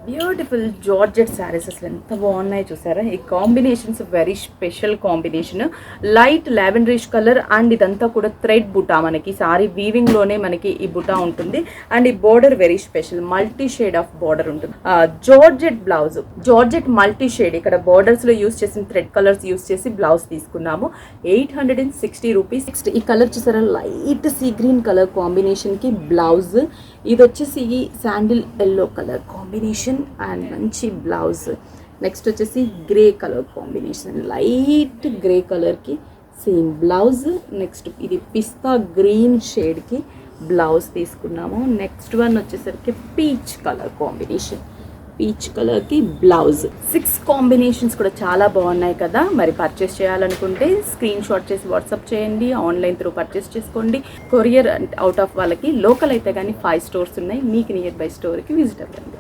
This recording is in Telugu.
బ్యూటిఫుల్ జార్జెట్ శారీస్ అసలు ఎంత బాగున్నాయి చూసారా. ఈ combinations very special combination. Light lavenderish colour and ఇదంతా కూడా థ్రెడ్ బుటా, మనకి సారీ వీవింగ్ లోనే మనకి ఈ బుటా ఉంటుంది. అండ్ ఈ border very special, multi shade of border ఉంటుంది. Georgette blouse, georgette multi shade, ఇక్కడ బోర్డర్స్ లో యూస్ చేసిన థ్రెడ్ కలర్స్ యూస్ చేసి బ్లౌజ్ తీసుకున్నాము. 860 రూపీస్. నెక్స్ట్ ఈ కలర్ చూసారా, light sea green colour combination కి బ్లౌజ్. ఇది వచ్చేసి sandal yellow colour combination and మంచి బ్లౌజ్. నెక్స్ట్ వచ్చేసి grey colour combination, light grey కలర్కి సేమ్ బ్లౌజ్. నెక్స్ట్ ఇది పిస్తా గ్రీన్ షేడ్కి బ్లౌజ్ తీసుకున్నాము. నెక్స్ట్ వన్ వచ్చేసరికి పీచ్ కలర్ కాంబినేషన్, పీచ్ కలర్కి బ్లౌజ్. 6 కాంబినేషన్స్ కూడా చాలా బాగున్నాయి కదా. మరి పర్చేస్ చేయాలనుకుంటే స్క్రీన్ షాట్ చేసి వాట్సాప్ చేయండి, ఆన్లైన్ త్రూ పర్చేస్ చేసుకోండి. కొరియర్ అవుట్ ఆఫ్ వాళ్ళకి, లోకల్ అయితే కానీ 5 స్టోర్స్ ఉన్నాయి, మీకు నియర్ బై స్టోర్కి విజిట్ అవ్వండి.